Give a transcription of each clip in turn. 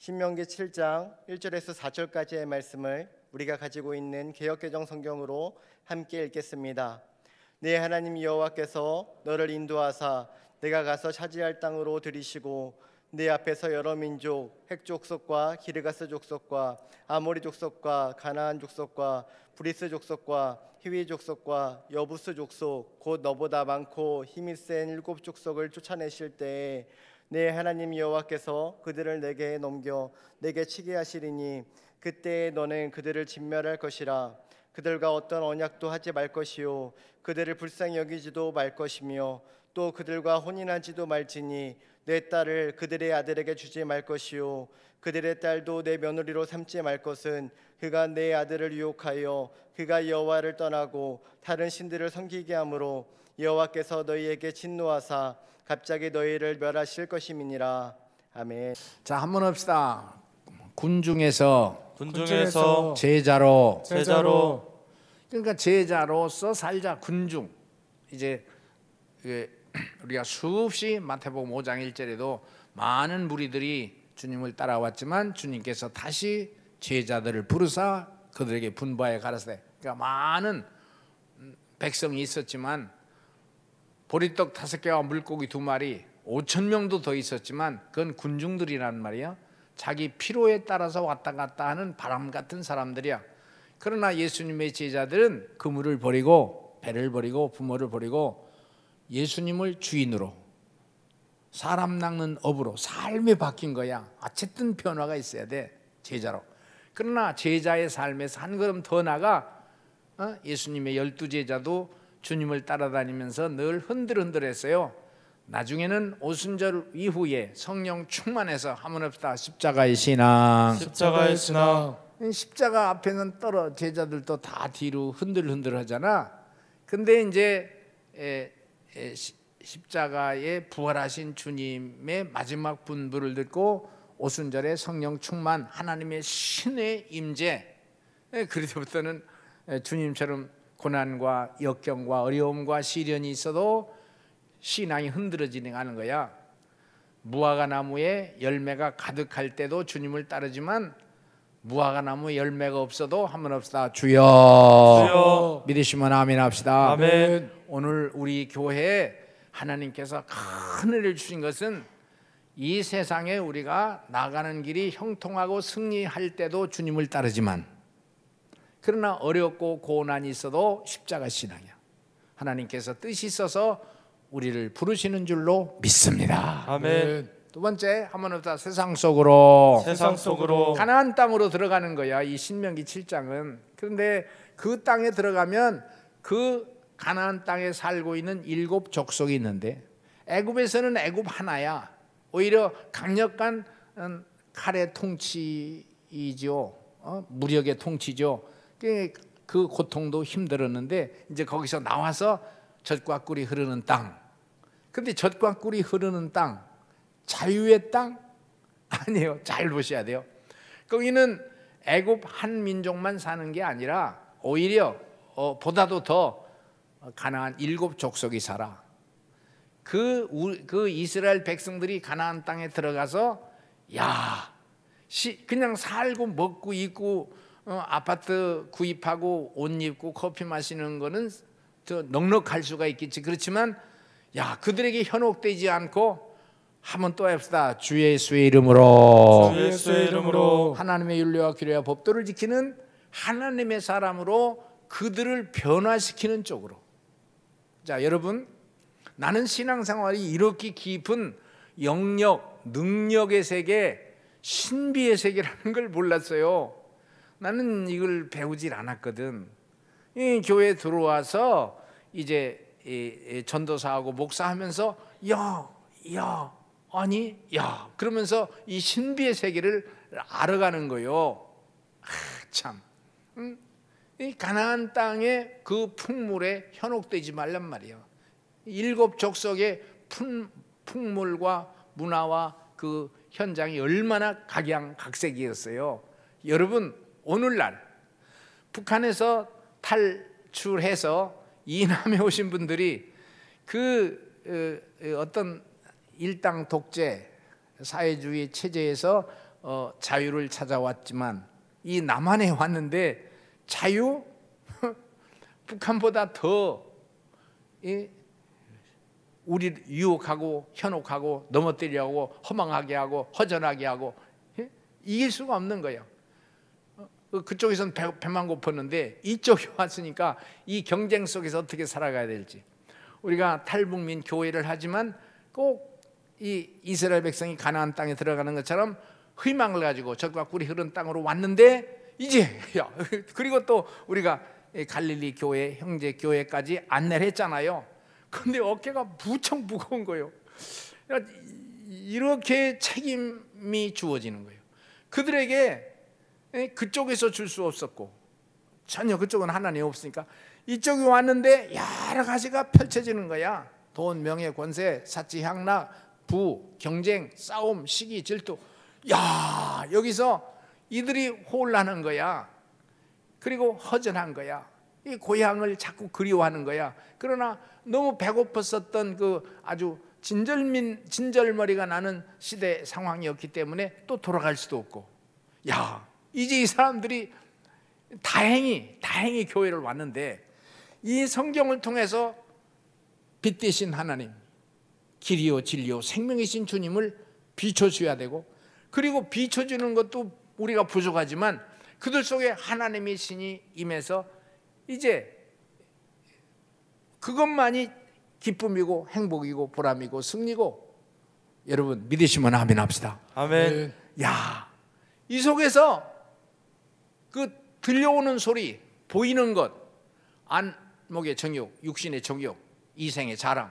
신명기 7장 1절에서 4절까지의 말씀을 우리가 가지고 있는 개역개정 성경으로 함께 읽겠습니다. 네 하나님 여호와께서 너를 인도하사 내가 가서 차지할 땅으로 들이시고 네 앞에서 여러 민족 헷 족속과 기르가스 족속과 아모리 족속과 가나안 족속과 브리스 족속과 히위 족속과 여부스 족속 곧 너보다 많고 힘이 센 7 족속을 쫓아내실 때에 네 하나님 여호와께서 그들을 내게 넘겨 내게 치게 하시리니 그때에 너는 그들을 진멸할 것이라. 그들과 어떤 언약도 하지 말 것이요 그들을 불쌍히 여기지도 말 것이며 또 그들과 혼인하지도 말지니 내 딸을 그들의 아들에게 주지 말 것이요 그들의 딸도 내 며느리로 삼지 말 것은 그가 내 아들을 유혹하여 그가 여호와를 떠나고 다른 신들을 섬기게 하므로 여호와께서 너희에게 진노하사 갑자기 너희를 멸하실 것임이니라. 아멘. 자, 한번 합시다. 군중에서 제자로 그러니까 제자로서 살자. 군중. 이제 우리가 수없이 마태복음 5장 1절에도 많은 무리들이 주님을 따라왔지만 주님께서 다시 제자들을 부르사 그들에게 분부하여 가라사대. 그러니까 많은 백성이 있었지만 보리떡 5개와 물고기 2마리 5,000명도 더 있었지만 그건 군중들이란 말이야. 자기 필요에 따라서 왔다 갔다 하는 바람 같은 사람들이야. 그러나 예수님의 제자들은 그물을 버리고 배를 버리고 부모를 버리고 예수님을 주인으로 사람 낚는 업으로 삶이 바뀐 거야. 어쨌든 변화가 있어야 돼. 제자로. 그러나 제자의 삶에서 한 걸음 더 나가 예수님의 12제자도 주님을 따라다니면서 늘 흔들흔들했어요. 나중에는 오순절 이후에 성령 충만해서 한번 합시다. 십자가의 신앙. 십자가 앞에는 제자들도 다 뒤로 흔들흔들 하잖아. 근데 이제 십자가에 부활하신 주님의 마지막 분부를 듣고 오순절에 성령 충만, 하나님의 신의 임재. 그때부터는 주님처럼 고난과 역경과 어려움과 시련이 있어도 신앙이 흔들어지는 거야. 무화과 나무에 열매가 가득할 때도 주님을 따르지만 무화과 나무에 열매가 없어도 한번 합시다. 주여. 믿으시면 아멘 합시다. 아멘. 오늘 우리 교회에 하나님께서 큰 은혜를 주신 것은 이 세상에 우리가 나가는 길이 형통하고 승리할 때도 주님을 따르지만 그러나 어렵고 고난이 있어도 십자가 신앙이야. 하나님께서 뜻이 있어서 우리를 부르시는 줄로 믿습니다. 아멘. 두 번째, 한번 합시다. 세상 속으로 가나안 땅으로 들어가는 거야. 이 신명기 7장은. 그런데 그 땅에 들어가면 그 가나안 땅에 살고 있는 7 족속이 있는데 애굽에서는 애굽 하나야. 오히려 강력한 칼의 통치이죠. 무력의 통치죠. 그 고통도 힘들었는데 이제 거기서 나와서 젖과 꿀이 흐르는 땅. 근데 젖과 꿀이 흐르는 땅, 자유의 땅? 아니에요. 잘 보셔야 돼요. 거기는 애굽 한 민족만 사는 게 아니라 오히려 보다도 더 가나안 7 족속이 살아. 그 이스라엘 백성들이 가나안 땅에 들어가서 그냥 살고 먹고 입고 아파트 구입하고 옷 입고 커피 마시는 거는 더 넉넉할 수가 있겠지. 그렇지만 그들에게 현혹되지 않고 한번 또 합시다. 주 예수의 이름으로 하나님의 율례와 규례와 법도를 지키는 하나님의 사람으로 그들을 변화시키는 쪽으로. 자, 여러분, 나는 신앙생활이 이렇게 깊은 영역, 능력의 세계, 신비의 세계라는 걸 몰랐어요. 나는 이걸 배우질 않았거든. 이 교회에 들어와서 이제 전도사하고 목사하면서 그러면서 이 신비의 세계를 알아가는 거예요. 참. 이 가나안 땅의 그 풍물에 현혹되지 말란 말이에요. 7 족속의 풍물과 문화와 그 현장이 얼마나 각양각색이었어요. 여러분, 오늘날 북한에서 탈출해서 이남에 오신 분들이 어떤 일당 독재 사회주의 체제에서 자유를 찾아왔지만 이 남한에 왔는데 자유? 북한보다 더 우리를 유혹하고 현혹하고 넘어뜨리려고 허망하게 하고 허전하게 하고 이길 수가 없는 거예요. 그쪽에서는 배만 고팠는데 이쪽에 왔으니까 이 경쟁 속에서 어떻게 살아가야 될지. 우리가 탈북민 교회를 하지만 꼭 이 이스라엘 백성이 가나안 땅에 들어가는 것처럼 희망을 가지고 젖과 꿀이 흐르는 땅으로 왔는데 이제 그리고 또 우리가 갈릴리 교회 형제 교회까지 안내를 했잖아요. 근데 어깨가 무척 무거운 거예요. 이렇게 책임이 주어지는 거예요. 그들에게 그쪽에서 줄 수 없었고 전혀 그쪽은 하나님이 없으니까 이쪽에 왔는데 여러 가지가 펼쳐지는 거야. 돈, 명예, 권세, 사치, 향락, 부, 경쟁, 싸움, 시기, 질투. 야, 여기서 이들이 혼란한 거야. 그리고 허전한 거야. 이 고향을 자꾸 그리워하는 거야. 그러나 너무 배고팠었던 그 아주 진절머리가 나는 시대 상황이었기 때문에 또 돌아갈 수도 없고. 야, 이제 이 사람들이 다행히 교회를 왔는데 이 성경을 통해서 빛 대신 하나님, 길이요 진리요 생명이신 주님을 비춰줘야 되고, 그리고 비춰주는 것도 우리가 부족하지만 그들 속에 하나님의 신이 임해서 이제 그것만이 기쁨이고 행복이고 보람이고 승리고. 여러분 믿으시면 아멘 합시다. 아멘. 야, 이 속에서 그 들려오는 소리, 보이는 것, 안목의 정욕, 육신의 정욕, 이생의 자랑,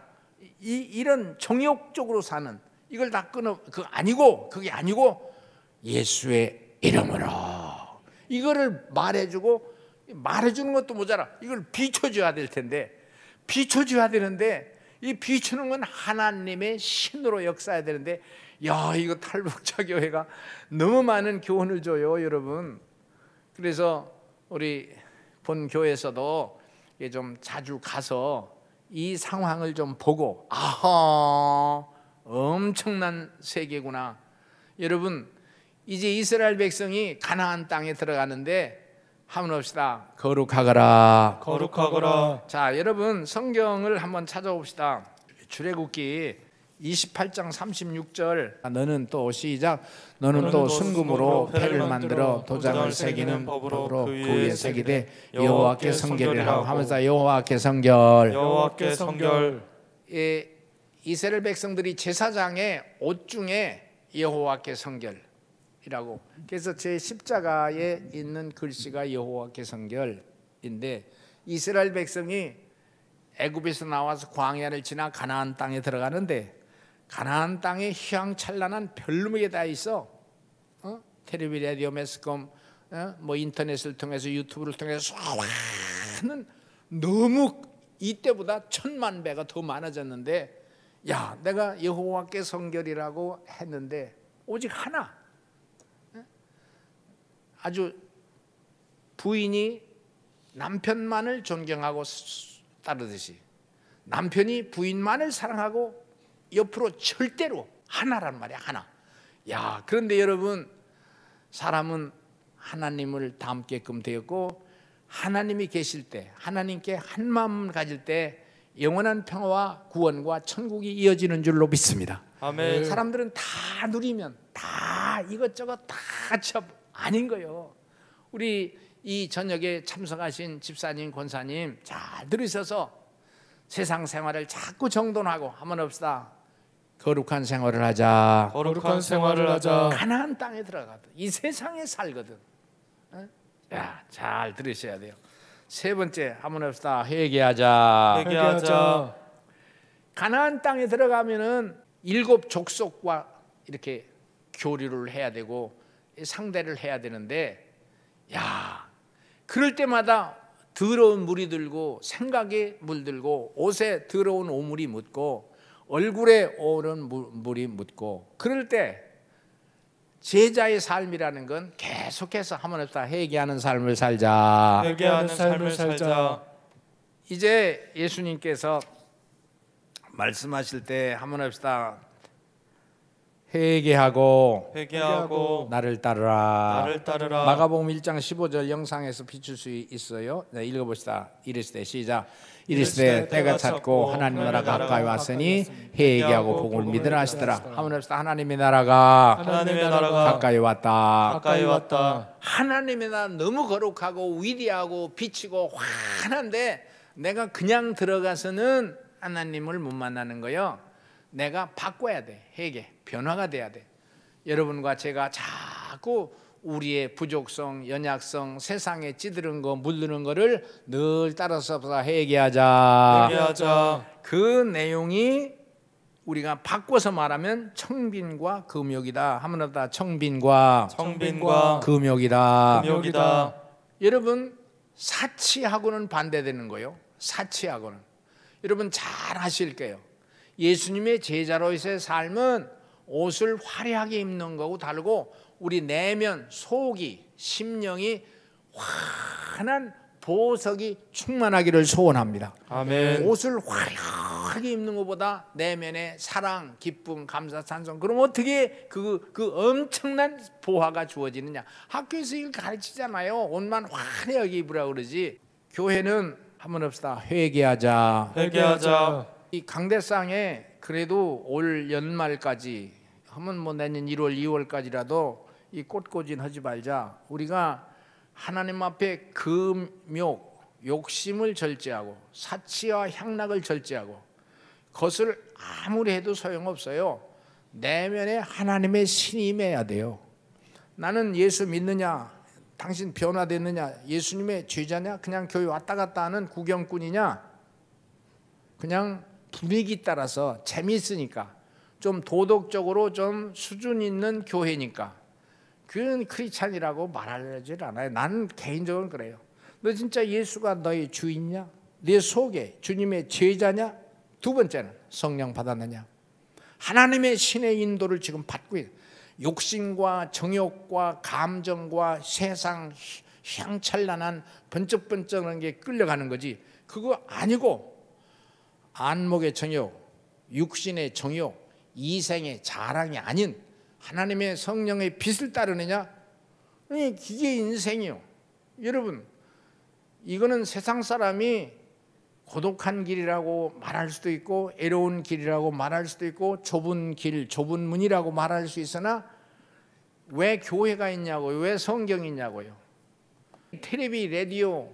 이런 정욕적으로 사는 이걸 다 끊어. 그게 아니고 예수의 이름으로 이거를 말해주는 것도 모자라. 이걸 비춰줘야 될 텐데, 비춰줘야 되는데 이 비추는 건 하나님의 신으로 역사해야 되는데, 야, 이거 탈북자 교회가 너무 많은 교훈을 줘요, 여러분. 그래서 우리 본 교회에서도 좀 자주 가서 이 상황을 좀 보고, 아하, 엄청난 세계구나. 여러분, 이제 이스라엘 백성이 가나안 땅에 들어가는데 한번 합시다. 거룩하거라. 거룩하거라. 자, 여러분 성경을 한번 찾아봅시다. 출애굽기 28장 36절. 너는 또 시작. 너는 또 순금으로 패를 만들어 도장을 새기는 법으로 그 위에 새기되 여호와께 성결이라고 하면서 여호와께 성결. 여호와께 성결. 이스라엘 백성들이 제사장의 옷 중에 여호와께 성결이라고. 그래서 제 십자가에 있는 글씨가 여호와께 성결인데, 이스라엘 백성이 애굽에서 나와서 광야를 지나 가나안 땅에 들어가는데 가나안 땅에 휘황찬란한 별무게 다 있어. 텔레비, 라디오, 매스컴, 뭐 인터넷을 통해서 유튜브를 통해서 수많은, 너무 이때보다 1000만 배가 더 많아졌는데, 야, 내가 여호와께 성결이라고 했는데 오직 하나, 아주 부인이 남편만을 존경하고 따르듯이 남편이 부인만을 사랑하고 옆으로 절대로 하나란 말이야, 하나. 야, 그런데 여러분, 사람은 하나님을 닮게끔 되었고 하나님이 계실 때, 하나님께 한 마음을 가질 때 영원한 평화와 구원과 천국이 이어지는 줄로 믿습니다. 아멘. 사람들은 다 누리면 다 이것저것 다 같이 아닌 거예요. 우리 이 저녁에 참석하신 집사님, 권사님 잘 들으셔서 세상 생활을 자꾸 정돈하고 한번 합시다. 거룩한 생활을 하자. 거룩한 생활을 하자. 가나안 땅에 들어가도 이 세상에 살거든. 야, 잘 들으셔야 돼요. 세 번째 한번 합시다. 회개하자. 회개하자. 가나안 땅에 들어가면은 7 족속과 이렇게 교류를 해야 되고 상대를 해야 되는데, 야, 그럴 때마다 더러운 물이 들고 생각에 물들고 옷에 더러운 오물이 묻고 얼굴에 오른 물이 묻고, 그럴 때 제자의 삶이라는 건 계속해서 한번 합시다. 회개하는 삶을 살자. 회개하는 삶을 살자. 이제 예수님께서 말씀하실 때 한번 합시다. 회개하고 나를 따르라. 따르라. 마가복음 1장 15절 영상에서 비출 수 있어요. 네, 읽어봅시다. 이르시되 시작. 이르시되 때가 찼고 하나님 나라 가까이 왔으니 회개하고 복음을 믿으라 하시더라. 한번 합시다. 하나님의 나라가 가까이 왔다. 하나님의 나라 너무 거룩하고 위대하고 비치고 환한데 내가 그냥 들어가서는 하나님을 못 만나는 거예요. 내가 바꿔야 돼. 회개, 변화가 돼야 돼. 여러분과 제가 자꾸 우리의 부족성, 연약성, 세상에 찌드는 거, 물드는 거를 늘 따라서 회개하자. 그 내용이 우리가 바꿔서 말하면 청빈과 금욕이다. 한번 더 청빈과 금욕이다. 여러분 사치하고는 반대되는 거예요. 사치하고는 여러분 잘 아실 거예요. 예수님의 제자로서의 삶은 옷을 화려하게 입는 거고 다르고 우리 내면, 속이, 심령이 환한 보석이 충만하기를 소원합니다. 아멘. 옷을 화려하게 입는 것보다 내면의 사랑, 기쁨, 감사, 찬송. 그럼 어떻게 그 엄청난 보화가 주어지느냐? 학교에서 이걸 가르치잖아요. 옷만 화려하게 입으라고 그러지. 교회는 한번 합시다. 회개하자. 이 강대상에 그래도 올 연말까지 하면 뭐 내년 1월, 2월까지라도 이 꽃꽂이는 하지 말자. 우리가 하나님 앞에 금욕, 욕심을 절제하고 사치와 향락을 절제하고 그것을 아무리 해도 소용없어요. 내면에 하나님의 신이 임해야 돼요. 나는 예수 믿느냐? 당신 변화됐느냐? 예수님의 죄자냐? 그냥 교회 왔다 갔다 하는 구경꾼이냐? 그냥 분위기 따라서 재미있으니까 좀 도덕적으로 좀 수준 있는 교회니까 그건 크리스찬이라고 말하지 않아요. 나는 개인적으로 그래요. 너 진짜 예수가 너의 주인이냐? 네 속에 주님의 제자냐? 두 번째는 성령 받았느냐? 하나님의 신의 인도를 지금 받고 있는 욕심과 정욕과 감정과 세상 향찬란한 번쩍번쩍한 게 끌려가는 거지. 그거 아니고 안목의 정욕, 육신의 정욕, 이생의 자랑이 아닌 하나님의 성령의 빛을 따르느냐? 이게 인생이요. 여러분, 이거는 세상 사람이 고독한 길이라고 말할 수도 있고 애로운 길이라고 말할 수도 있고 좁은 길, 좁은 문이라고 말할 수 있으나 왜 교회가 있냐고요? 왜 성경이 있냐고요? 텔레비, 라디오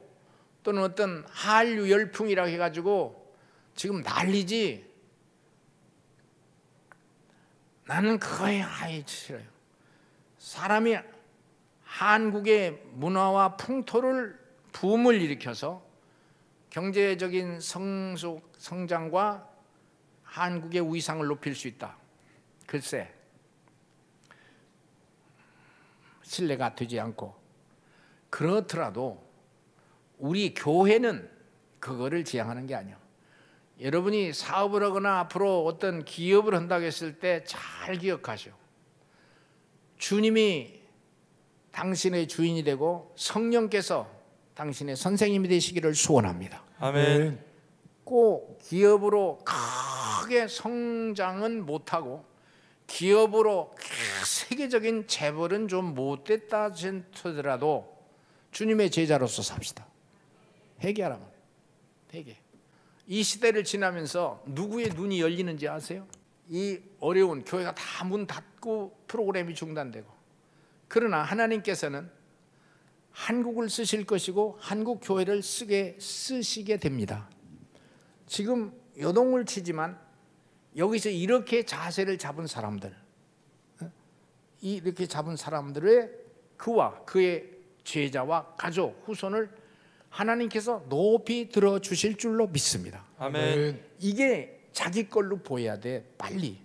또는 어떤 한류 열풍이라고 해가지고 지금 난리지. 나는 그거에 아예 싫어요. 사람이 한국의 문화와 풍토를 붐을 일으켜서 경제적인 성장과 한국의 위상을 높일 수 있다. 글쎄, 신뢰가 되지 않고 그렇더라도 우리 교회는 그거를 지향하는 게 아니야. 여러분이 사업을 하거나 앞으로 어떤 기업을 한다고 했을 때 잘 기억하시오. 주님이 당신의 주인이 되고 성령께서 당신의 선생님이 되시기를 소원합니다. 아멘. 꼭 기업으로 크게 성장은 못하고 기업으로 세계적인 재벌은 좀 못됐다 하더라도 주님의 제자로서 삽시다. 회개하라면 회개. 이 시대를 지나면서 누구의 눈이 열리는지 아세요? 이 어려운 교회가 다 문 닫고 프로그램이 중단되고 그러나 하나님께서는 한국을 쓰실 것이고 한국 교회를 쓰시게 됩니다. 지금 요동을 치지만 여기서 이렇게 자세를 잡은 사람들, 이렇게 잡은 사람들의 그와 그의 제자와 가족, 후손을 하나님께서 높이 들어주실 줄로 믿습니다. 아멘. 이게 자기 걸로 보여야 돼. 빨리.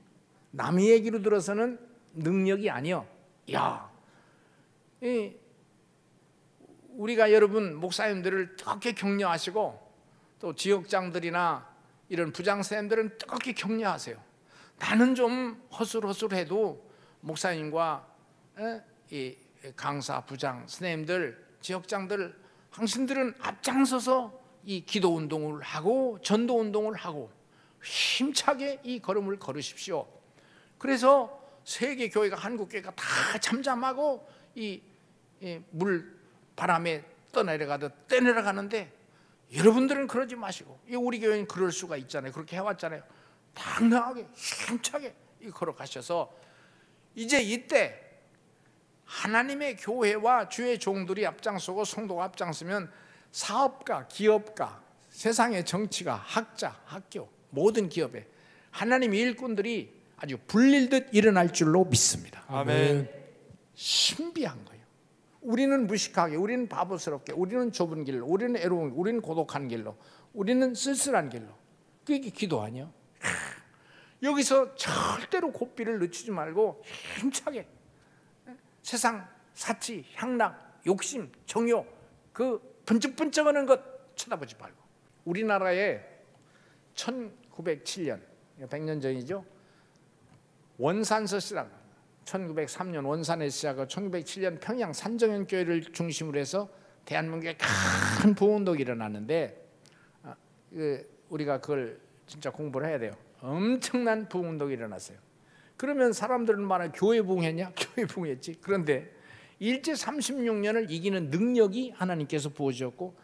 남의 얘기로 들어서는 능력이 아니요. 야, 우리가 여러분 목사님들을 뜨겁게 격려하시고 또 지역장들이나 이런 부장선생님들은 뜨겁게 격려하세요. 나는 좀 허술허술해도 목사님과 이 강사, 부장, 선생님들, 지역장들 당신들은 앞장서서 이 기도 운동을 하고 전도 운동을 하고 힘차게 이 걸음을 걸으십시오. 그래서 세계 교회가 한국 교회가 다 잠잠하고 물 바람에 떠내려가듯 떠내려가는데 여러분들은 그러지 마시고 우리 교회는 그럴 수가 있잖아요. 그렇게 해왔잖아요. 당당하게 힘차게 걸어가셔서 이제 이때 하나님의 교회와 주의 종들이 앞장서고 성도가 앞장서면 사업가, 기업가, 세상의 정치가, 학자, 학교 모든 기업에 하나님의 일꾼들이 아주 불릴듯 일어날 줄로 믿습니다. 아멘. 신비한 거예요. 우리는 무식하게, 우리는 바보스럽게, 우리는 좁은 길로, 우리는 애로운, 우리는 고독한 길로, 우리는 쓸쓸한 길로. 그게 기도 아니야? 여기서 절대로 고삐를 늦추지 말고 힘차게 세상 사치, 향락, 욕심, 정욕 그 번쩍번쩍하는 것 쳐다보지 말고 우리나라에 1907년 100년 전이죠. 원산서 시작 1903년 원산에 시작하고 1907년 평양 산정연교회를 중심으로 해서 대한민국에 큰 부흥운동이 일어났는데 우리가 그걸 진짜 공부를 해야 돼요. 엄청난 부흥운동이 일어났어요. 그러면 사람들은 말하는 교회 부흥했냐? 교회 부흥했지. 그런데 일제 36년을 이기는 능력이 하나님께서 부어주셨고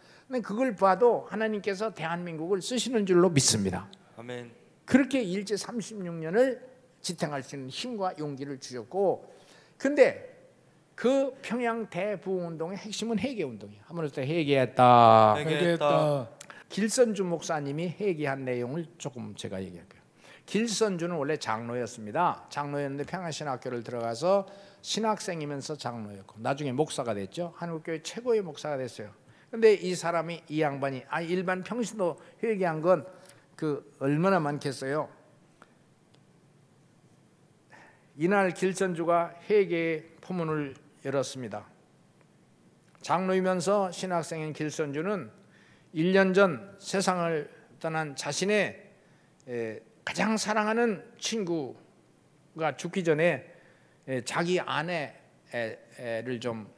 그걸 봐도 하나님께서 대한민국을 쓰시는 줄로 믿습니다. 아멘. 그렇게 일제 36년을 지탱할 수 있는 힘과 용기를 주셨고 근데 그 평양 대부흥운동의 핵심은 회개운동이에요. 한번 더 회개했다. 회개했다. 길선주 목사님이 회개한 내용을 조금 제가 얘기할게요. 길선주는 원래 장로였습니다. 장로였는데 평양신학교를 들어가서 신학생이면서 장로였고 나중에 목사가 됐죠. 한국교회 최고의 목사가 됐어요. 근데 이 사람이 이 양반이 일반 평신도 회개한 건 얼마나 많겠어요. 이날 길선주가 회개의 포문을 열었습니다. 장로이면서 신학생인 길선주는 1년 전 세상을 떠난 자신의 가장 사랑하는 친구가 죽기 전에 자기 아내를 좀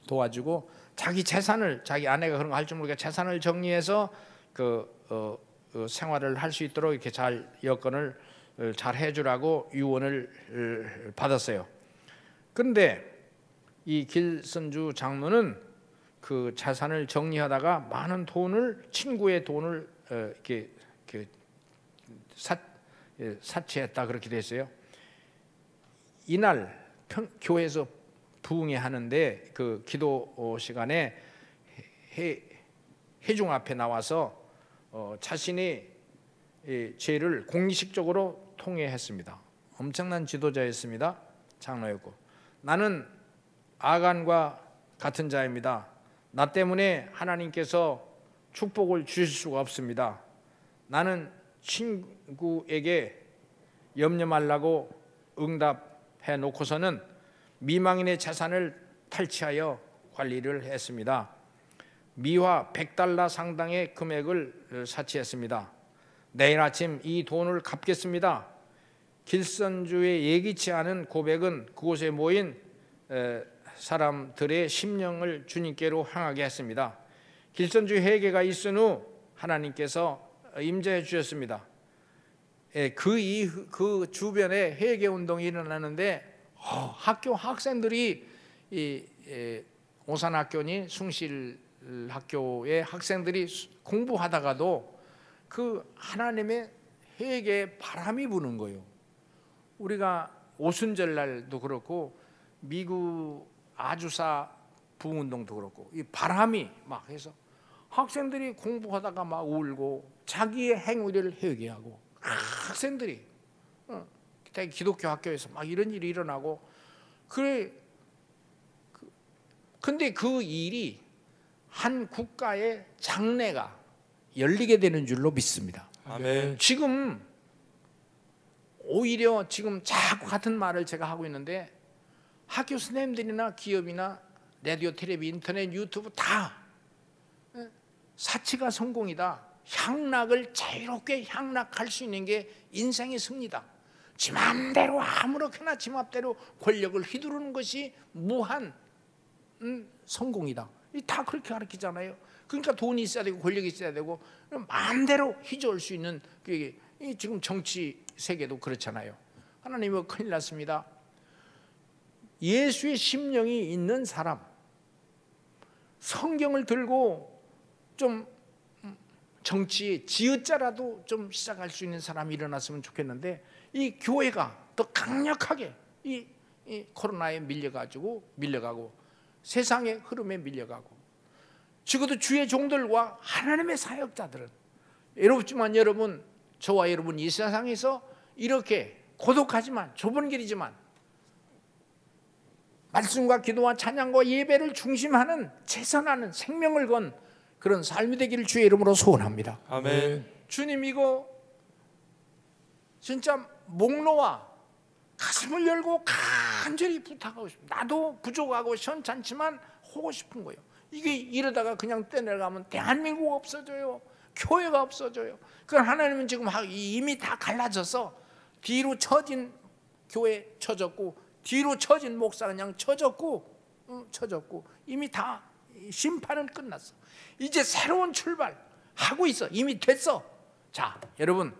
도와주고 자기 재산을 자기 아내가 그런 거 할 줄 모르게 재산을 정리해서 생활을 할 수 있도록 이렇게 잘 여건을 잘 해주라고 유언을 받았어요. 그런데 이 길선주 장로는 그 재산을 정리하다가 많은 돈을 친구의 돈을 이렇게 사치했다 그렇게 됐어요. 이날 교회에서 부흥회 하는데 그 기도 시간에 회중 앞에 나와서 자신의 죄를 공식적으로 통회했습니다. 엄청난 지도자였습니다. 장로였고 나는 아간과 같은 자입니다. 나 때문에 하나님께서 축복을 주실 수가 없습니다. 나는 친구에게 염려 말라고 응답해 놓고서는 미망인의 재산을 탈취하여 관리를 했습니다. 미화 100달러 상당의 금액을 사치했습니다. 내일 아침 이 돈을 갚겠습니다. 길선주의 예기치 않은 고백은 그곳에 모인 사람들의 심령을 주님께로 향하게 했습니다. 길선주 회개가 있은 후 하나님께서 임재해 주셨습니다. 그 주변에 회개 운동이 일어나는데 학교 학생들이 오산학교니 숭실학교의 학생들이 공부하다가도 그 하나님의 회개의 바람이 부는 거예요. 우리가 오순절 날도 그렇고 미국 아주사 부흥운동도 그렇고 이 바람이 막 해서 학생들이 공부하다가 막 울고 자기의 행위를 회개하고 학생들이 기독교 학교에서 막 이런 일이 일어나고 근데 그 일이 한 국가의 장래가 열리게 되는 줄로 믿습니다. 아멘. 지금 오히려 지금 자꾸 같은 말을 제가 하고 있는데 학교 선생님들이나 기업이나 라디오, 텔레비, 인터넷, 유튜브 다 사치가 성공이다. 향락을 자유롭게 향락할 수 있는 게 인생의 승리다. 지 맘대로 아무렇게나 지 맘대로 권력을 휘두르는 것이 무한 성공이다. 다 그렇게 가르치잖아요. 그러니까 돈이 있어야 되고 권력이 있어야 되고 마음대로 휘저을 수 있는 지금 정치 세계도 그렇잖아요. 하나님은 큰일 났습니다. 예수의 심령이 있는 사람, 성경을 들고 좀 정치에 지읒자라도 좀 시작할 수 있는 사람이 일어났으면 좋겠는데, 이 교회가 더 강력하게 이 코로나에 밀려가고 세상의 흐름에 밀려가고, 적어도 주의 종들과 하나님의 사역자들은, 외롭지만 여러분, 저와 여러분 이 세상에서 이렇게 고독하지만 좁은 길이지만 말씀과 기도와 찬양과 예배를 중심하는, 최선하는 생명을 건 그런 삶이 되기를 주의 이름으로 소원합니다. 아멘. 주님, 이거 진짜 목 놓아 가슴을 열고 간절히 부탁하고 싶습니다. 나도 부족하고 시원찮지만 하고 싶은 거예요. 이게 이러다가 그냥 떼내가면 대한민국 없어져요. 교회가 없어져요. 그건 하나님은 지금 이미 다 갈라져서 뒤로 처진 교회 쳐졌고, 뒤로 처진 목사 그냥 쳐졌고 이미 다 심판은 끝났어. 이제 새로운 출발 하고 있어. 이미 됐어. 자, 여러분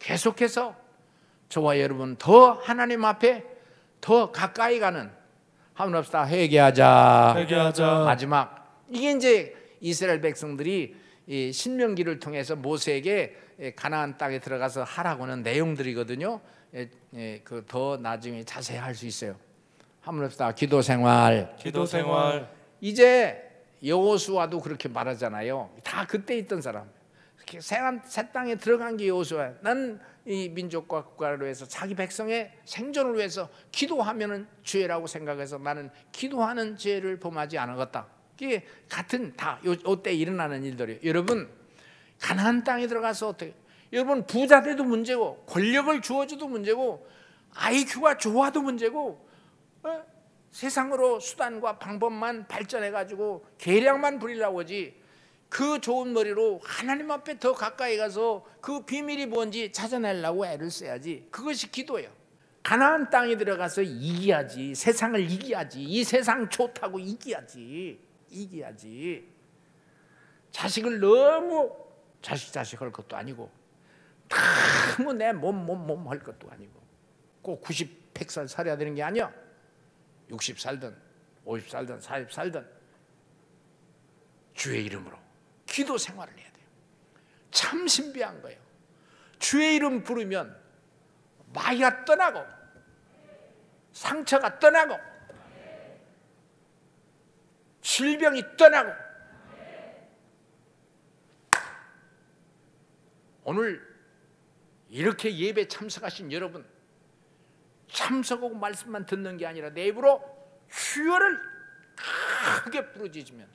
계속해서 저와 여러분 더 하나님 앞에 더 가까이 가는, 한번 합시다. 회개하자. 마지막, 이게 이제 이스라엘 백성들이 이 신명기를 통해서 모세에게 가나안 땅에 들어가서 하라고는 내용들이거든요. 그 더 나중에 자세히 할 수 있어요. 한번 합시다. 기도 생활. 이제 여호수아도 그렇게 말하잖아요. 다 그때 있던 사람. 새 땅에 들어간 게 여호수아야. 난 이 민족과 국가를 위해서, 자기 백성의 생존을 위해서 기도하면은 죄라고 생각해서 나는 기도하는 죄를 범하지 않았다. 이게 같은 다 이때 일어나는 일들이에요. 여러분 가나안 땅에 들어가서 어떻게, 여러분 부자 돼도 문제고, 권력을 주어줘도 문제고, IQ가 좋아도 문제고, 세상으로 수단과 방법만 발전해가지고 계략만 부리려고 하지, 그 좋은 머리로 하나님 앞에 더 가까이 가서 그 비밀이 뭔지 찾아내려고 애를 써야지. 그것이 기도예요. 가나안 땅에 들어가서 이겨야지. 세상을 이겨야지. 이 세상 좋다고 이겨야지. 자식을 너무 자식 할 것도 아니고, 너무 내 몸 할 것도 아니고, 꼭 90, 100살 살아야 되는 게 아니야. 60 살든 50 살든 40 살든 주의 이름으로 기도 생활을 해야 돼요. 참 신비한 거예요. 주의 이름 부르면 마귀가 떠나고, 상처가 떠나고, 질병이 떠나고. 오늘 이렇게 예배 참석하신 여러분, 참석하고 말씀만 듣는 게 아니라 내 입으로 주여를 크게 부르짖으면,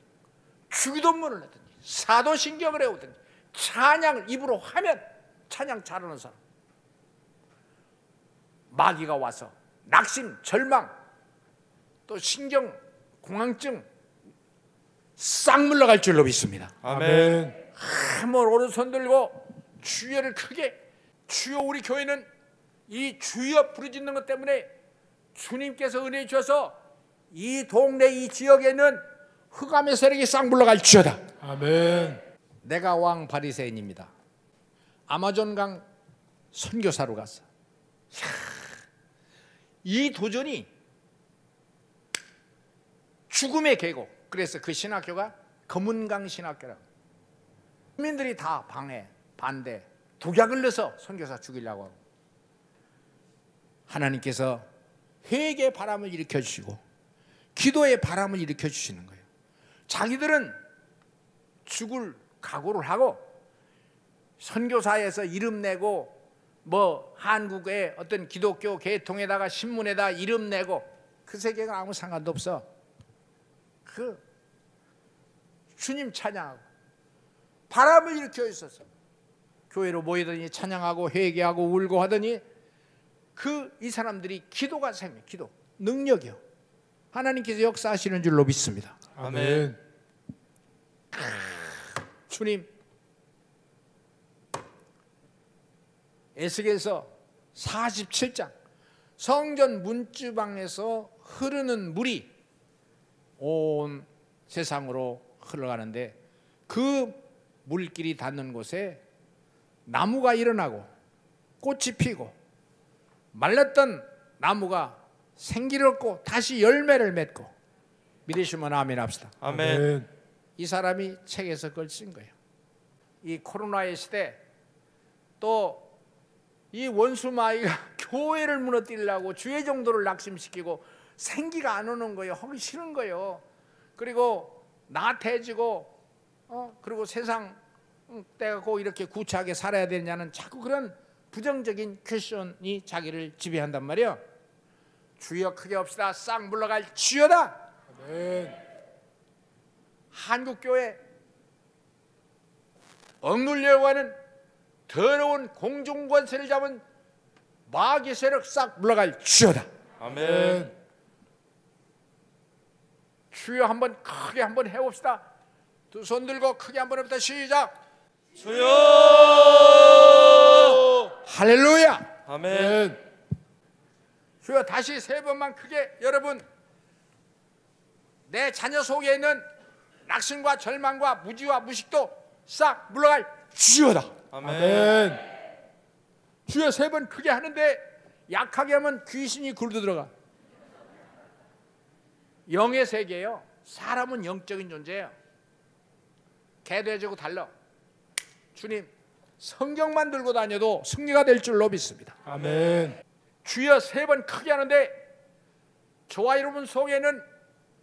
주기도문을 하든지 사도신경을 해오든지 찬양을 입으로 하면, 찬양 잘하는 사람, 마귀가 와서 낙심, 절망, 또 신경 공황증 싹 물러갈 줄로 믿습니다. 아멘. 한번 오른손 들고 주여를 크게, 주여, 우리 교회는 이 주여 부르짖는 것 때문에 주님께서 은혜 주셔서 이 동네, 이 지역에 있는 흑암의 세력이 싹 물러갈지어다. 아멘. 내가 왕 바리새인입니다. 아마존강 선교사로 갔어. 이 도전이 죽음의 계곡. 그래서 그 신학교가 검은강 신학교라고. 국민들이 다 방해, 반대, 독약을 넣어서 선교사 죽이려고 하고, 하나님께서 회개의 바람을 일으켜 주시고 기도의 바람을 일으켜 주시는 거예요. 자기들은 죽을 각오를 하고 선교사에서 이름 내고, 뭐 한국의 어떤 기독교 계통에다가 신문에다 이름 내고, 그 세계가 아무 상관도 없어. 그 주님 찬양하고 바람을 일으켜 주셔서 교회로 모이더니 찬양하고 회개하고 울고 하더니 이 사람들이 기도가 생명, 기도 능력이요. 하나님께서 역사하시는 줄로 믿습니다. 아멘. 주님, 에스겔서 47장 성전 문주방에서 흐르는 물이 온 세상으로 흘러가는데, 그 물길이 닿는 곳에 나무가 일어나고 꽃이 피고 말랐던 나무가 생기를 얻고 다시 열매를 맺고. 믿으시면 아멘 합시다. 아멘. 이 사람이 책에서 그걸 쓴 거예요. 이 코로나의 시대 또 이 원수마귀가 교회를 무너뜨리려고 주의 정도를 낙심시키고 생기가 안 오는 거예요. 하기 싫은 거예요. 그리고 나태해지고 그리고 세상 때가 꼭 이렇게 구차하게 살아야 되냐는 자꾸 그런 부정적인 퀘션이 자기를 지배한단 말이에요. 주여 크게 합시다. 싹 물러갈 주여다. 아멘. 한국교회 억눌려고 하는 더러운 공중권세를 잡은 마귀 세력 싹 물러갈 주여다. 아멘. 주여 한번 크게 한번 해봅시다. 두 손 들고 크게 한번 해봅시다. 시작. 주여. 할렐루야. 아멘. 주여 다시 세 번만 크게. 여러분 내 자녀 속에 있는 낙심과 절망과 무지와 무식도 싹 물러갈 주여다. 아멘. 주여 세 번 크게 하는데 약하게 하면 귀신이 굴도 들어가. 영의 세계예요. 사람은 영적인 존재예요. 개돼지고 달라. 주님 성경만 들고 다녀도 승리가 될 줄로 믿습니다. 아멘. 주여 세 번 크게 하는데 저와 여러분 속에는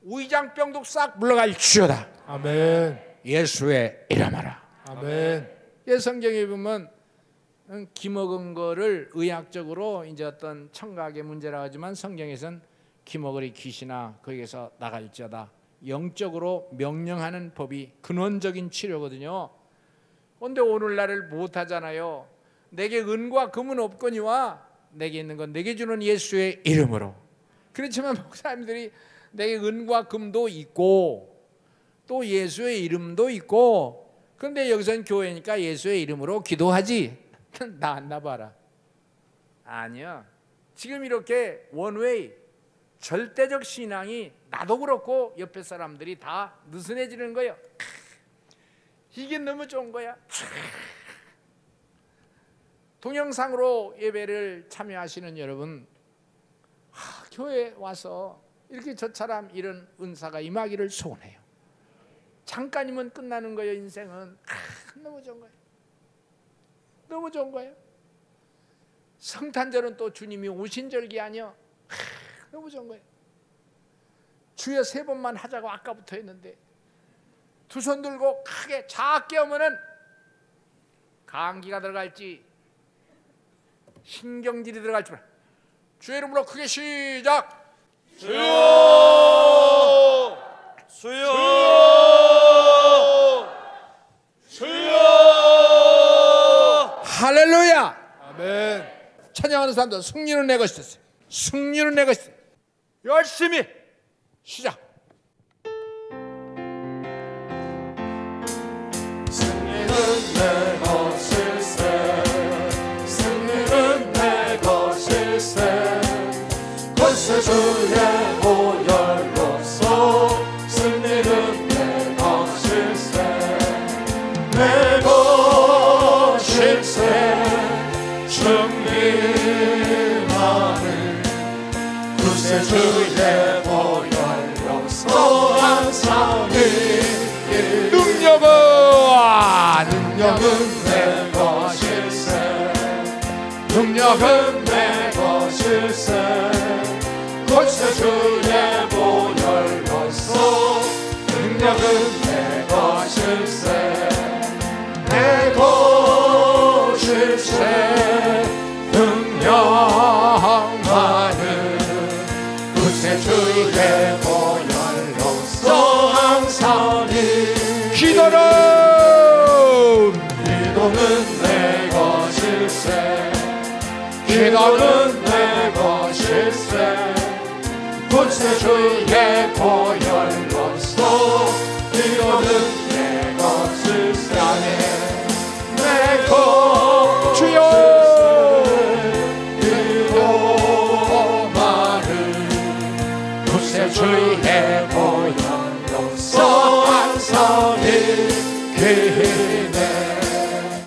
위장병도 싹 물러갈 주여다. 아멘. 예수의 이름으로. 아멘. 예, 성경에 보면 기먹은 거를 의학적으로 이제 어떤 청각의 문제라 하지만 성경에서는 기먹으리 귀신아 거기에서 나갈지어다. 영적으로 명령하는 법이 근원적인 치료거든요. 그런데 오늘날을 못하잖아요. 내게 은과 금은 없거니와 내게 있는 건 내게 주는 예수의 이름으로. 그렇지만 목사님들이 내게 은과 금도 있고 또 예수의 이름도 있고, 그런데 여기서는 교회니까 예수의 이름으로 기도하지. 나왔나 봐라. 아니요. 지금 이렇게 원웨이 절대적 신앙이 나도 그렇고 옆에 사람들이 다 느슨해지는 거예요. 이게 너무 좋은 거야. 동영상으로 예배를 참여하시는 여러분, 교회에 와서 이렇게 저처럼 이런 은사가 임하기를 소원해요. 잠깐이면 끝나는 거예요. 인생은 너무 좋은 거예요. 너무 좋은 거예요. 성탄절은 또 주님이 오신 절기 아니요. 너무 좋은 거예요. 주여 세 번만 하자고 아까부터 했는데 두 손 들고 크게 작게 하면은 감기가 들어갈지 신경질이 들어갈지 몰라. 주의 이름으로 크게 시작. 주여. 주여. 주여. 할렐루야. 아멘. 찬양하는 사람들 승리는 내 것이었어요. 승리는 내 것이었어요. 열심히 시작. 승리는 내 것일세. 승리는 내 것일세. 권세 주의 보혈로서 승리는 내 것일세. 내 것일세. 승리만을 구세 주의 보혈로서 항상 이길. 능력은 내 것일세. 능력은 내 것일세. 권세 주의 보혈로서 능력은 내 것일세. 내 것일세. 능력만은 구세 주의 보혈로서 항상 기도는 내 것일세. 기도는 내 것일세. 구세 주의 보혈로서 기도는